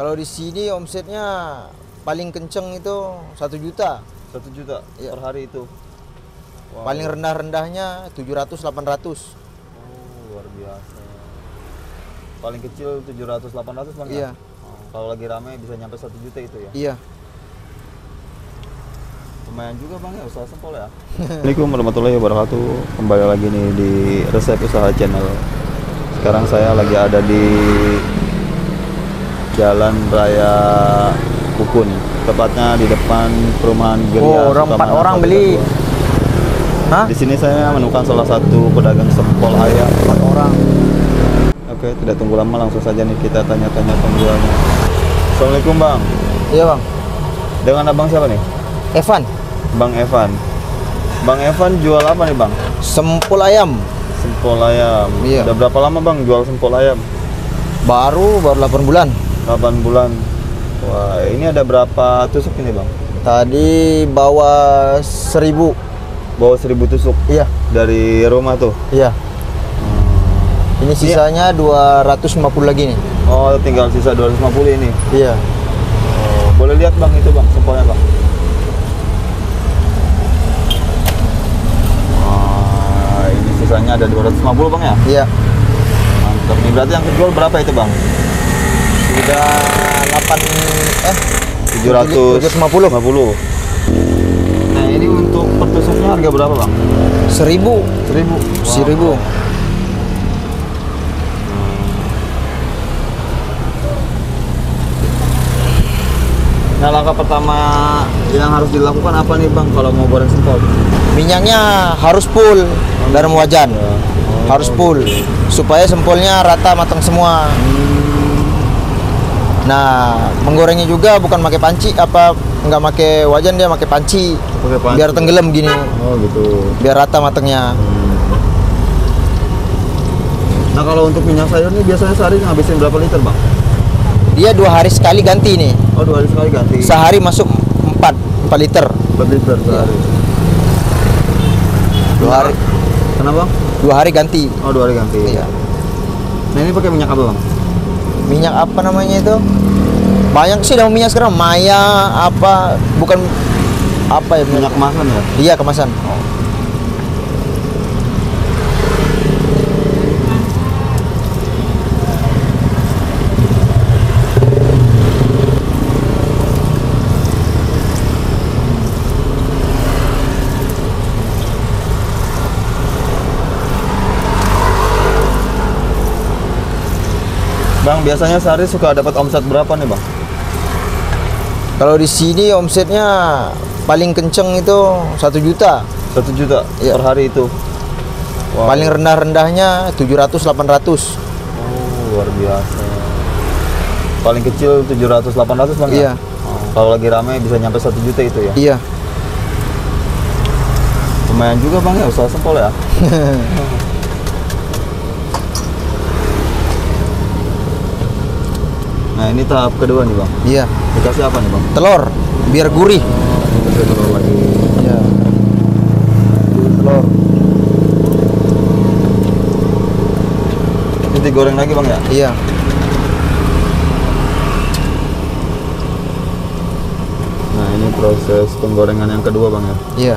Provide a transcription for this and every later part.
Kalau di sini omsetnya paling kenceng itu 1 juta. 1 juta Iya. per hari itu. Wow. Paling rendah-rendahnya 700-800. Oh, luar biasa. Paling kecil 700-800 bang. Iya. Ya? Kalau lagi ramai bisa nyampe 1 juta itu ya. Iya. Lumayan juga bang ya, usaha sempol ya. Assalamualaikum warahmatullahi wabarakatuh. Kembali lagi nih di Resep Usaha Channel. Sekarang saya lagi ada di Jalan Raya Kukun, tepatnya di depan perumahan Geria. Oh, 4 orang beli. Hah? Di sini saya menemukan salah satu pedagang sempol ayam. 4 orang. Oke, tidak tunggu lama, langsung saja nih kita tanya-tanya penjualnya. Assalamualaikum bang. Iya bang. Dengan abang siapa nih? Evan. Bang Evan. Bang Evan jual apa nih bang? Sempol ayam. Sempol ayam. Iya. Udah berapa lama bang jual sempol ayam? Baru 8 bulan. 8 bulan. Wah, ini ada berapa tusuk ini bang? Tadi bawa 1000. Bawa 1000 tusuk. Iya. Dari rumah tuh. Iya. Ini sisanya 250 lagi nih. Oh, tinggal sisa 250 ini. Iya. Oh, boleh lihat bang itu bang, sempolnya bang. Wah, ini sisanya ada 250 bang ya? Iya. Mantap. Ini berarti yang kejual berapa itu bang? Sudah 750. 750. Nah, ini untuk per tusuknya harga berapa bang? 1000. 1000. Nah, langkah pertama yang harus dilakukan apa nih bang kalau mau goreng sempol? Minyaknya harus full dalam wajan. Harus full supaya sempolnya rata matang semua. Nah, menggorengnya juga bukan pakai panci, nggak pakai wajan, dia pakai panci. Biar tenggelam gini. Oh gitu. Biar rata matangnya. Nah, kalau untuk minyak sayur nih biasanya sehari ngabisin berapa liter bang? Dia 2 hari sekali ganti nih. Oh, 2 hari sekali ganti. Sehari masuk 4 liter. 4 liter sehari. 2 hari. Kenapa? 2 hari ganti. Oh, 2 hari ganti. Iya. Nah, ini pakai minyak apa bang? Minyak apa namanya itu? Banyak sih dalam minyak sekarang. Maya apa? Bukan apa ya? Minyak kemasan ya? Iya, kemasan. Bang, biasanya sehari suka dapat omset berapa nih bang? Kalau di sini omsetnya paling kenceng itu 1 juta. 1 juta Iya. per hari itu. Wow. Paling rendah-rendahnya 700-800. Oh, luar biasa. Paling kecil 700-800 bang. Iya. Ya? Oh, kalau lagi ramai bisa nyampe 1 juta itu ya? Iya. Lumayan juga bang ya, usaha sempol ya. Nah, ini tahap kedua nih bang. Iya. Dikasih apa nih bang? Telur biar gurih. Kasih telur lagi. Iya. Telur. Ini digoreng lagi bang ya? Iya. Nah, ini proses penggorengan yang kedua bang ya? Iya.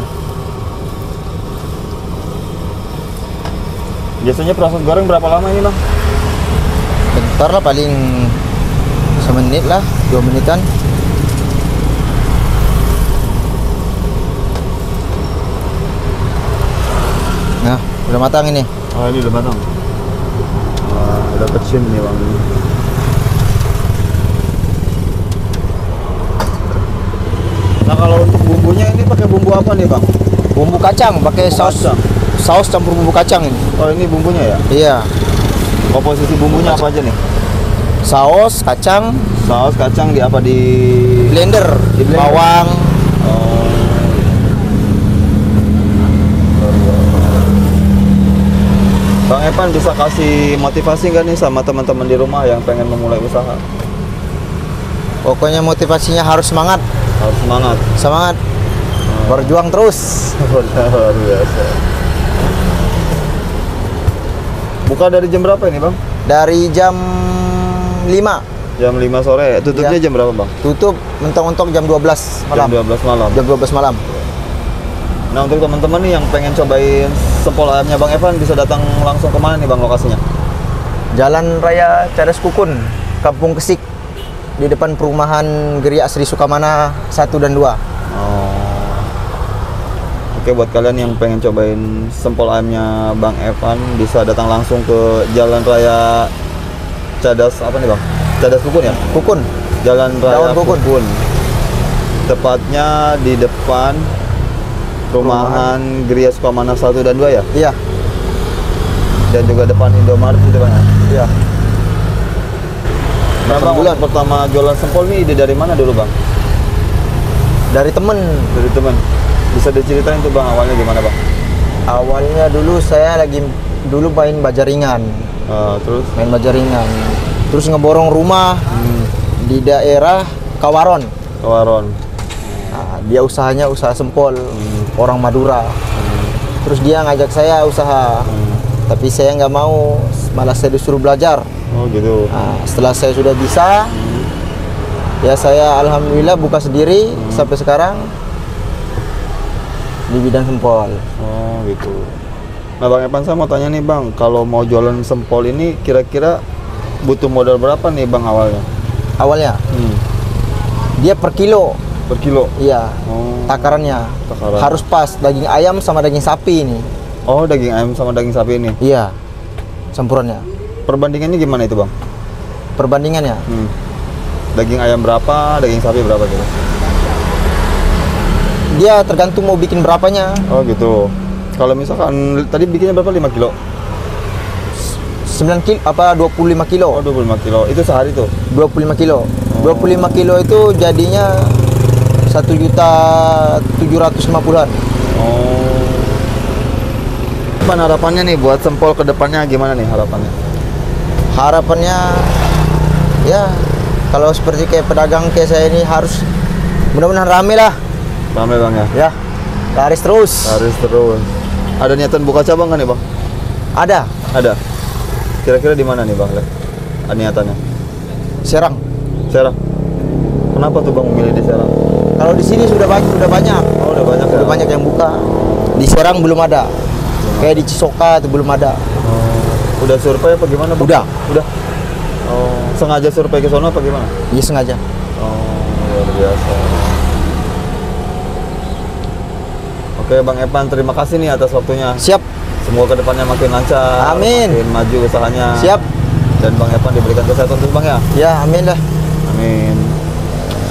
Biasanya proses goreng berapa lama ini bang? Bentar lah, paling 1 menit lah, 2 menitan. Nah, udah matang ini. Oh, ini udah matang. Wah, udah kecil nih bang. Nah, kalau untuk bumbunya ini pakai bumbu apa nih bang? Bumbu kacang, pakai Bumbu saus. kacang. Saus campur bumbu kacang ini. Oh, ini bumbunya ya? Iya. Komposisi bumbunya apa aja nih? Saus, kacang, Saus, kacang di apa di blender, Di blender. bawang. Oh. Bang Evan bisa kasih motivasi nggak nih sama teman-teman di rumah yang pengen memulai usaha? Pokoknya motivasinya harus semangat, Harus semangat. semangat. Berjuang terus. Luar biasa. Buka dari jam berapa ini bang? Dari jam 5. Jam 5 sore. Tutupnya jam berapa, Bang? Tutup mentok-mentok jam 12 malam. Jam 12 malam. Jam 12 malam. Nah, untuk teman-teman nih yang pengen cobain sempol ayamnya Bang Evan bisa datang langsung ke mana nih, Bang, lokasinya? Jalan Raya Cadas Kukun, Kampung Kesik, di depan perumahan Geria Sri Sukamana 1 dan 2. Oke, buat kalian yang pengen cobain sempol ayamnya Bang Evan bisa datang langsung ke Jalan Raya Cadas apa nih, Bang? Cadas Kukun ya? Kukun. Jalan Raya Daun Kukun. Kukun. Tepatnya di depan perumahan Geria Sukamana 1 dan 2 ya? Iya. Dan juga depan Indomaret gitu, Bang. Iya. Nah, Bang, bulan pertama jualan sempol nih ide dari mana dulu, Bang? dari temen. Dari teman. Bisa diceritain tuh, Bang, awalnya gimana, Bang? Awalnya dulu saya dulu main bajaringan. Terus? Main bajaringan. Terus ngeborong rumah di daerah Kawaron. Kawaron. Nah, dia usahanya usaha sempol, orang Madura. Terus dia ngajak saya usaha, tapi saya nggak mau, malah saya disuruh belajar. Oh gitu. Nah, setelah saya sudah bisa, ya saya alhamdulillah buka sendiri sampai sekarang di bidang sempol. Oh gitu. Nah, Bang Evan, saya mau tanya nih, Bang, kalau mau jualan sempol ini kira-kira butuh modal berapa nih, Bang, awalnya? Awalnya dia per kilo. Per kilo? Iya. Oh. Takarannya Takaran. harus pas, daging ayam sama daging sapi ini. Oh, daging ayam sama daging sapi ini. Iya, campurannya. Perbandingannya gimana itu, Bang? Perbandingannya Daging ayam berapa, daging sapi berapa gitu? dia tergantung mau bikin berapanya. Oh gitu. Kalau misalkan tadi bikinnya berapa, 5 kilo? 9 kilo apa 25 kilo. Oh, 25 kilo. Itu sehari tuh? 25 kilo. 25 kilo itu jadinya 1.750.000-an. Oh. Apa harapannya nih buat sempol ke depannya, gimana nih harapannya? Harapannya ya kalau seperti kayak pedagang kayak saya ini harus mudah-mudahan rame lah. Rame, Bang, ya? Ya, laris terus. Harus terus. Ada niatan buka cabang kan nih, Bang? Ada. Ada. Kira-kira di mana nih, Bang? Niatannya? Serang. Serang. Kenapa tuh, Bang, memilih di Serang? Kalau di sini sudah banyak. Oh, udah banyak ya? Udah banyak yang buka. Di Serang belum ada. Kayak di Cisoka itu belum ada. Oh. Udah survei apa gimana, Bang? Udah. Oh, sengaja survei ke sono apa gimana? Iya, sengaja. Oh, luar biasa. Oke, Bang Evan, terima kasih nih atas waktunya. Siap. Semoga kedepannya makin lancar, Amin. makin maju usahanya. Siap. Dan Bang Evan diberikan kesehatan terus, Bang, ya. Ya, amin lah. Amin.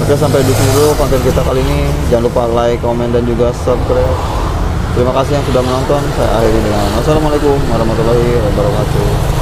Oke, sampai di sini dulu konten kita kali ini. Jangan lupa like, komen, dan juga subscribe. Terima kasih yang sudah menonton. Saya akhiri dengan wassalamualaikum warahmatullahi wabarakatuh.